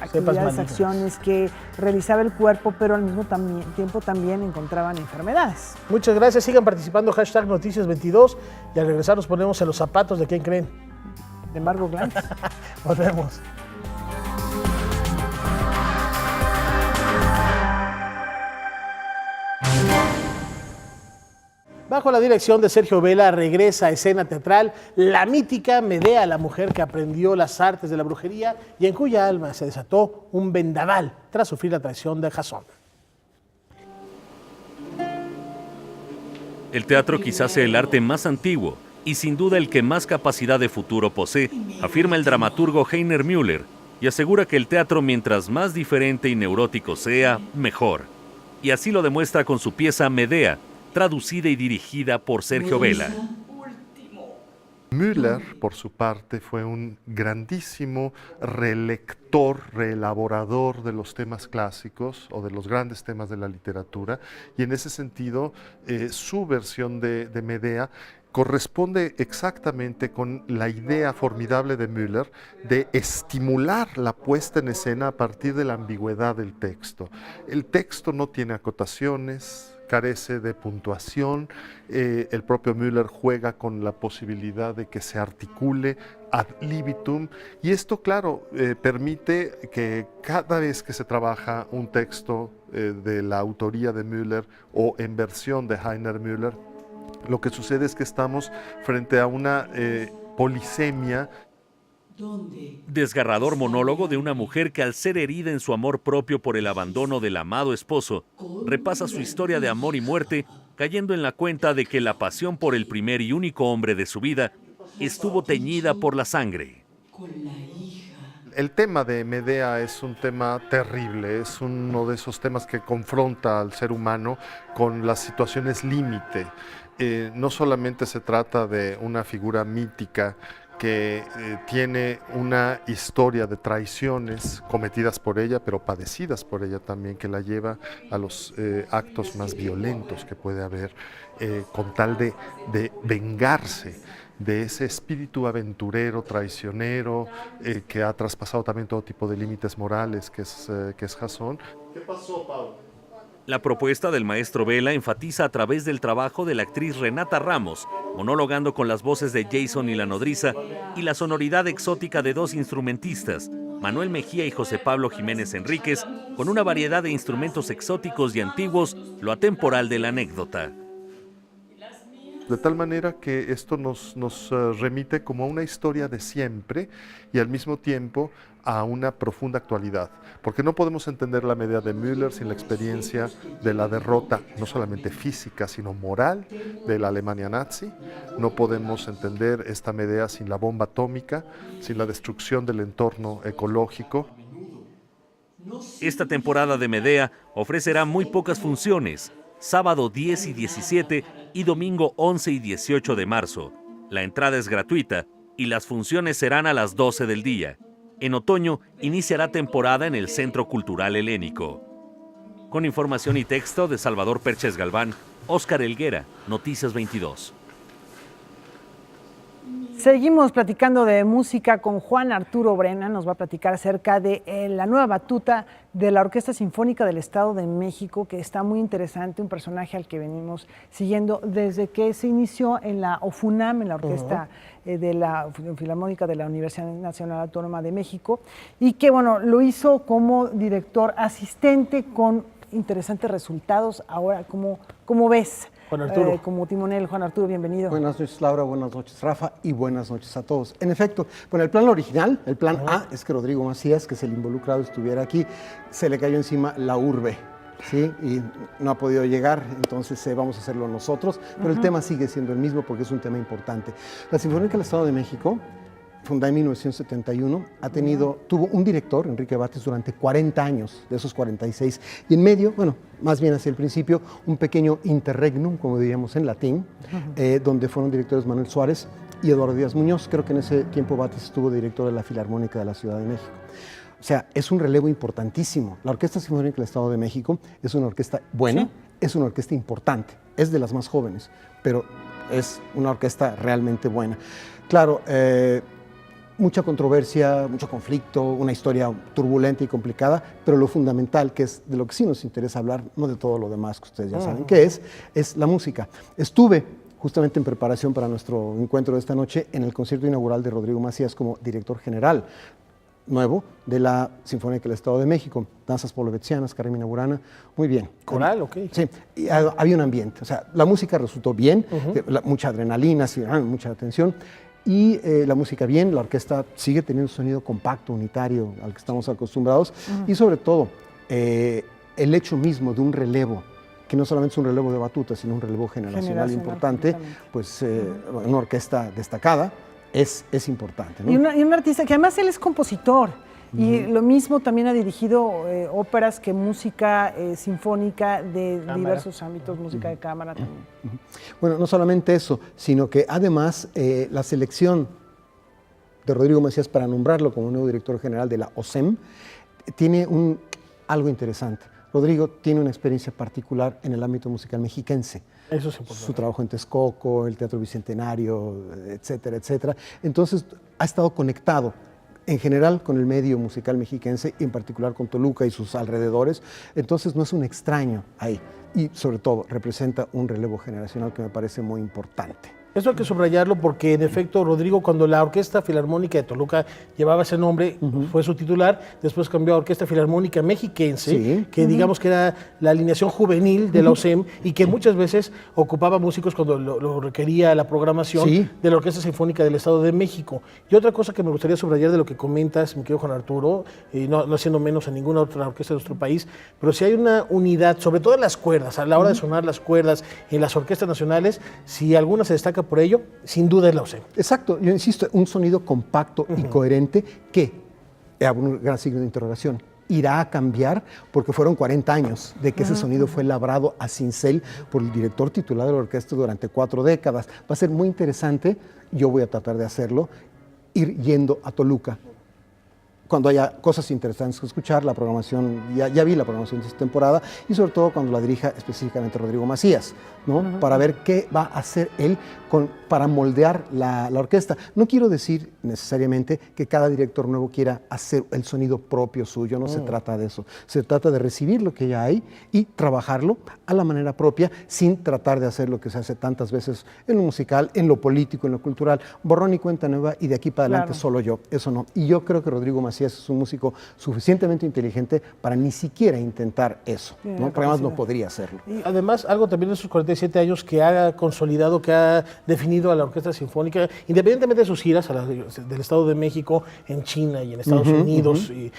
actividades, acciones que realizaba el cuerpo, pero al mismo tiempo también encontraban enfermedades. Muchas gracias, sigan participando, hashtag Noticias22, y al regresar nos ponemos en los zapatos de quién creen. De Margot Glantz. Volvemos. Bajo la dirección de Sergio Vela regresa a escena teatral la mítica Medea, la mujer que aprendió las artes de la brujería y en cuya alma se desató un vendaval tras sufrir la traición de Jasón. El teatro quizás sea el arte más antiguo y sin duda el que más capacidad de futuro posee, afirma el dramaturgo Heiner Müller, y asegura que el teatro, mientras más diferente y neurótico sea, mejor. Y así lo demuestra con su pieza Medea, traducida y dirigida por Sergio Vela. Müller, por su parte, fue un grandísimo relector, reelaborador de los temas clásicos o de los grandes temas de la literatura, y en ese sentido su versión de Medea corresponde exactamente con la idea formidable de Müller de estimular la puesta en escena a partir de la ambigüedad del texto. El texto no tiene acotaciones, carece de puntuación. El propio Müller juega con la posibilidad de que se articule ad libitum, y esto, claro, permite que cada vez que se trabaja un texto de la autoría de Müller o en versión de Heiner Müller, lo que sucede es que estamos frente a una polisemia. Desgarrador monólogo de una mujer que, al ser herida en su amor propio por el abandono del amado esposo, repasa su historia de amor y muerte, cayendo en la cuenta de que la pasión por el primer y único hombre de su vida estuvo teñida por la sangre. El tema de Medea es un tema terrible, es uno de esos temas que confronta al ser humano con las situaciones límite. No solamente se trata de una figura mítica que tiene una historia de traiciones cometidas por ella, pero padecidas por ella también, que la lleva a los actos más violentos que puede haber, con tal de vengarse de ese espíritu aventurero, traicionero, que ha traspasado también todo tipo de límites morales, que es Jasón. ¿Qué pasó, Pablo? La propuesta del maestro Vela enfatiza a través del trabajo de la actriz Renata Ramos, monologando con las voces de Jason y la nodriza y la sonoridad exótica de dos instrumentistas, Manuel Mejía y José Pablo Jiménez Enríquez, con una variedad de instrumentos exóticos y antiguos, lo atemporal de la anécdota. De tal manera que esto nos remite como a una historia de siempre y al mismo tiempo a una profunda actualidad, porque no podemos entender la Medea de Müller sin la experiencia de la derrota, no solamente física, sino moral, de la Alemania nazi. No podemos entender esta Medea sin la bomba atómica, sin la destrucción del entorno ecológico. Esta temporada de Medea ofrecerá muy pocas funciones, sábado 10 y 17 y domingo 11 y 18 de marzo. La entrada es gratuita y las funciones serán a las 12 del día. En otoño iniciará temporada en el Centro Cultural Helénico. Con información y texto de Salvador Perches Galván, Óscar Helguera, Noticias 22. Seguimos platicando de música con Juan Arturo Brena. Nos va a platicar acerca de la nueva batuta de la Orquesta Sinfónica del Estado de México, que está muy interesante, un personaje al que venimos siguiendo desde que se inició en la OFUNAM, en la Orquesta de la Filarmónica de la Universidad Nacional Autónoma de México, y que, bueno, lo hizo como director asistente con interesantes resultados. Ahora, ¿cómo ves? Juan Arturo. Como timonel, Juan Arturo, bienvenido. Buenas noches, Laura, buenas noches, Rafa, y buenas noches a todos. En efecto, bueno, el plan original, el plan A, es que Rodrigo Macías, que es el involucrado, estuviera aquí. Se le cayó encima la urbe, ¿sí? Y no ha podido llegar, entonces vamos a hacerlo nosotros, pero el tema sigue siendo el mismo porque es un tema importante. La Sinfónica del Estado de México, fundada en 1971, tuvo un director, Enrique Bates, durante 40 años, de esos 46, y en medio, bueno, más bien hacia el principio, un pequeño interregnum, como diríamos en latín, donde fueron directores Manuel Suárez y Eduardo Díaz Muñoz. Creo que en ese tiempo Bates estuvo director de la Filarmónica de la Ciudad de México. O sea, es un relevo importantísimo. La Orquesta Sinfónica del Estado de México es una orquesta buena, es una orquesta importante, es de las más jóvenes, pero es una orquesta realmente buena. Claro, mucha controversia, mucho conflicto, una historia turbulenta y complicada, pero lo fundamental, que es de lo que sí nos interesa hablar, no de todo lo demás que ustedes ya saben qué es la música. Estuve justamente en preparación para nuestro encuentro de esta noche en el concierto inaugural de Rodrigo Macías como director general nuevo de la Sinfónica del Estado de México, danzas polovetzianas, Carmina Burana, muy bien. ¿Coral o qué? Sí, y había un ambiente, o sea, la música resultó bien, mucha adrenalina, sí, mucha atención. Y la música bien, la orquesta sigue teniendo un sonido compacto, unitario, al que estamos acostumbrados, y sobre todo el hecho mismo de un relevo, que no solamente es un relevo de batuta, sino un relevo generacional importante, pues una orquesta destacada es importante, ¿no? Y un artista que además él es compositor. Y lo mismo también ha dirigido óperas que música sinfónica de diversos ámbitos, música de cámara también. Bueno, no solamente eso, sino que además la selección de Rodrigo Macías para nombrarlo como nuevo director general de la OSEM tiene algo interesante. Rodrigo tiene una experiencia particular en el ámbito musical mexiquense. Eso es importante. Su trabajo en Texcoco, el Teatro Bicentenario, etcétera, etcétera. Entonces, ha estado conectado en general con el medio musical mexiquense, y en particular con Toluca y sus alrededores. Entonces no es un extraño ahí, y sobre todo representa un relevo generacional que me parece muy importante. Eso hay que subrayarlo porque, en efecto, Rodrigo, cuando la Orquesta Filarmónica de Toluca llevaba ese nombre, fue su titular, después cambió a Orquesta Filarmónica Mexiquense, que digamos que era la alineación juvenil de la OSEM y que muchas veces ocupaba músicos cuando lo requería la programación de la Orquesta Sinfónica del Estado de México. Y otra cosa que me gustaría subrayar de lo que comentas, mi querido Juan Arturo, no haciendo menos a ninguna otra orquesta de nuestro país, pero si hay una unidad, sobre todo en las cuerdas, a la hora de sonar las cuerdas en las orquestas nacionales, si alguna se destaca por ello, sin duda es la OSEM. Exacto, yo insisto, un sonido compacto y coherente que, un gran signo de interrogación, irá a cambiar porque fueron 40 años de que ese sonido fue labrado a cincel por el director titular de la orquesta durante 4 décadas. Va a ser muy interesante, yo voy a tratar de hacerlo, ir yendo a Toluca. Cuando haya cosas interesantes que escuchar, la programación, ya vi la programación de esta temporada, y sobre todo cuando la dirija específicamente Rodrigo Macías, ¿no? Para ver qué va a hacer él para moldear la orquesta. No quiero decir necesariamente que cada director nuevo quiera hacer el sonido propio suyo, no se trata de eso. Se trata de recibir lo que ya hay y trabajarlo a la manera propia, sin tratar de hacer lo que se hace tantas veces en lo musical, en lo político, en lo cultural, borrón y cuenta nueva, y de aquí para adelante solo yo, eso no. Y yo creo que Rodrigo Macías es un músico suficientemente inteligente para ni siquiera intentar eso, ¿no? Porque además no podría hacerlo. Y además, algo también de esos 47 años que ha consolidado, que ha definido a la Orquesta Sinfónica, independientemente de sus giras del Estado de México, en China y en Estados Unidos, y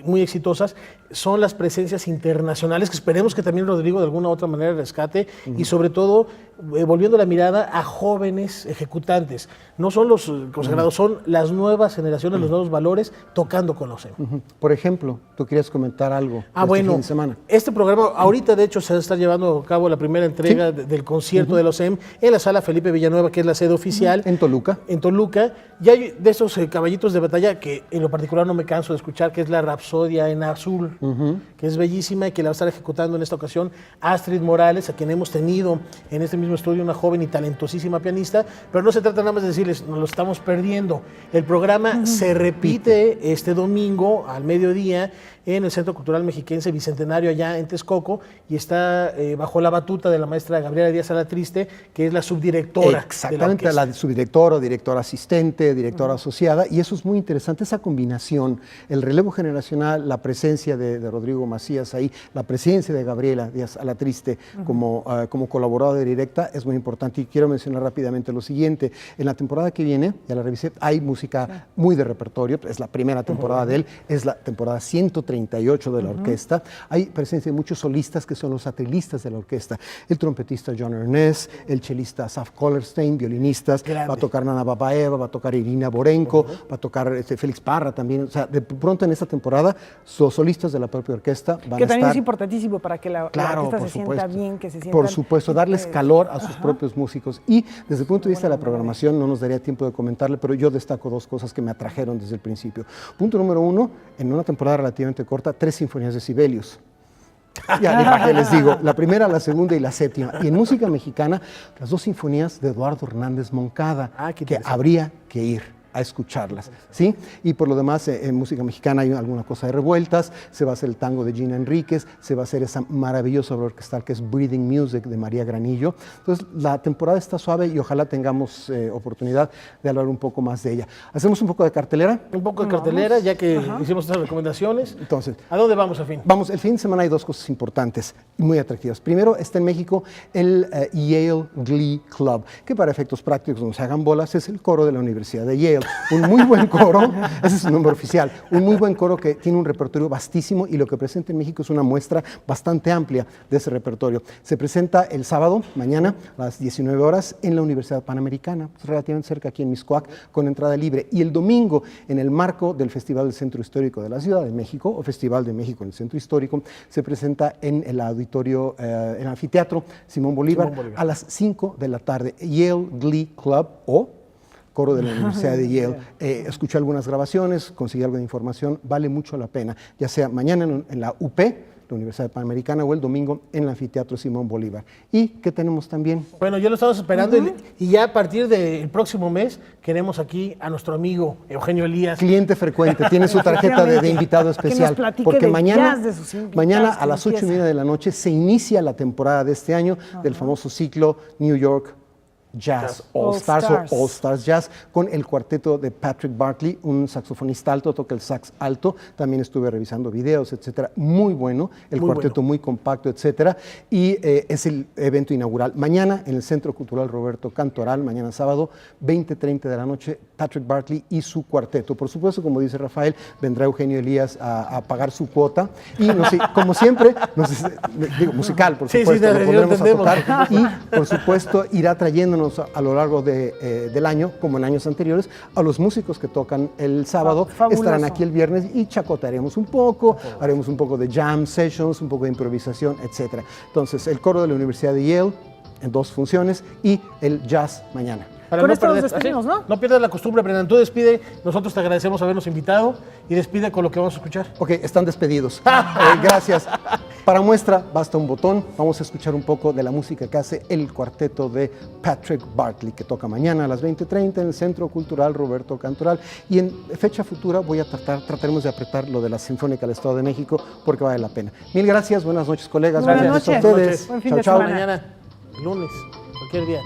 muy exitosas, son las presencias internacionales que esperemos que también Rodrigo de alguna u otra manera rescate, y sobre todo volviendo la mirada a jóvenes ejecutantes. No son los consagrados, son las nuevas generaciones, los nuevos valores tocando con la OSEM. Por ejemplo, tú querías comentar algo bueno, fin de semana. Este programa, ahorita de hecho se está llevando a cabo la primera entrega del concierto de la OSEM en la Sala Felipe Villanueva, que es la sede oficial. En Toluca. En Toluca. Y hay de esos caballitos de batalla que en lo particular no me canso de escuchar, que es la Rapsodia en Azul, que es bellísima y que la va a estar ejecutando en esta ocasión Astrid Morales, a quien hemos tenido en este mismo estudio, una joven y talentosísima pianista, pero no se trata nada más de decirles, nos lo estamos perdiendo. El programa se repite este domingo al mediodía en el Centro Cultural Mexiquense Bicentenario, allá en Texcoco, y está bajo la batuta de la maestra Gabriela Díaz Alatriste, que es la subdirectora. Exactamente, la subdirectora, directora asistente, directora asociada, y eso es muy interesante, esa combinación, el relevo generacional, la presencia de Rodrigo Macías ahí, la presencia de Gabriela Díaz Alatriste como colaboradora directa es muy importante. Y quiero mencionar rápidamente lo siguiente: en la temporada que viene, ya la revisé, hay música muy de repertorio, es la primera temporada de él, es la temporada 138 de la orquesta. Hay presencia de muchos solistas que son los atrilistas de la orquesta, el trompetista John Ernest, el chelista Asaf Kollerstein, violinistas, va a tocar Nana Babaeva, va a tocar Irina Borenko, va a tocar Félix Parra también. O sea, de pronto en esta temporada, los solistas de la propia orquesta van a estar... Que también es importantísimo para que la orquesta se sienta bien, que se sientan... Por supuesto, darles calor a sus propios músicos. Y desde el punto de vista de la programación, no nos daría tiempo de comentarle, pero yo destaco 2 cosas que me atrajeron desde el principio. Punto número 1, en una temporada relativamente corta, 3 sinfonías de Sibelius. Ya ni para qué les digo, la primera, la segunda y la séptima. Y en música mexicana, las 2 sinfonías de Eduardo Hernández Moncada, que habría que ir a escucharlas, ¿sí? Y por lo demás, en música mexicana hay alguna cosa de Revueltas, se va a hacer el tango de Gina Enríquez, se va a hacer esa maravillosa obra orquestal que es Breathing Music de María Granillo. Entonces, la temporada está suave y ojalá tengamos oportunidad de hablar un poco más de ella. ¿Hacemos un poco de cartelera? Un poco de cartelera, ya que hicimos estas recomendaciones. Entonces, ¿a dónde vamos, al fin? Vamos, el fin de semana hay 2 cosas importantes y muy atractivas. Primero, está en México el Yale Glee Club, que para efectos prácticos, no se hagan bolas, es el coro de la Universidad de Yale. Un muy buen coro, ese es su nombre oficial, un muy buen coro que tiene un repertorio vastísimo, y lo que presenta en México es una muestra bastante amplia de ese repertorio. Se presenta el sábado, mañana, a las 19 horas, en la Universidad Panamericana, relativamente cerca aquí en Mixcoac, con entrada libre. Y el domingo, en el marco del Festival del Centro Histórico de la Ciudad de México, o Festival de México en el Centro Histórico, se presenta en el auditorio, en el anfiteatro Simón Bolívar, a las 5 de la tarde. Yale Glee Club, o coro de la Universidad de Yale. Escuché algunas grabaciones, conseguí algo de información, vale mucho la pena, ya sea mañana en la UP, la la Universidad Panamericana, o el domingo en el Anfiteatro Simón Bolívar. ¿Y qué tenemos también? Bueno, yo lo estamos esperando y ya a partir del próximo mes queremos aquí a nuestro amigo Eugenio Elías. Cliente frecuente, tiene su tarjeta de invitado especial. Porque mañana, mañana a las 8:30 de la noche se inicia la temporada de este año del famoso ciclo New York Jazz All Stars o All Stars Jazz, con el cuarteto de Patrick Bartley, un saxofonista alto, toca el sax alto. También estuve revisando videos, etcétera. Muy bueno, el cuarteto muy compacto, etcétera. Y es el evento inaugural mañana en el Centro Cultural Roberto Cantoral, mañana sábado, 20:30 de la noche, Patrick Bartley y su cuarteto. Por supuesto, como dice Rafael, vendrá Eugenio Elías a pagar su cuota y, como siempre, digo, musical, por supuesto, lo pondremos a tocar. Y, por supuesto, irá trayéndonos a lo largo del año, como en años anteriores, a los músicos que tocan el sábado. Estarán aquí el viernes y chacotearemos un poco, haremos un poco de jam sessions, un poco de improvisación, etc. Entonces, el coro de la Universidad de Yale en 2 funciones y el jazz mañana. Con esto nos despedimos, ¿no? No pierdas la costumbre, Brendan. Tú despide, nosotros te agradecemos habernos invitado y despide con lo que vamos a escuchar. Ok, están despedidos. Gracias. Para muestra, basta un botón. Vamos a escuchar un poco de la música que hace el cuarteto de Patrick Bartley, que toca mañana a las 20:30 en el Centro Cultural Roberto Cantoral. Y en fecha futura trataremos de apretar lo de la Sinfónica del Estado de México, porque vale la pena. Mil gracias, buenas noches, colegas. Buenas noches. A ustedes. Buen fin de chao. semana. Mañana, lunes, cualquier día.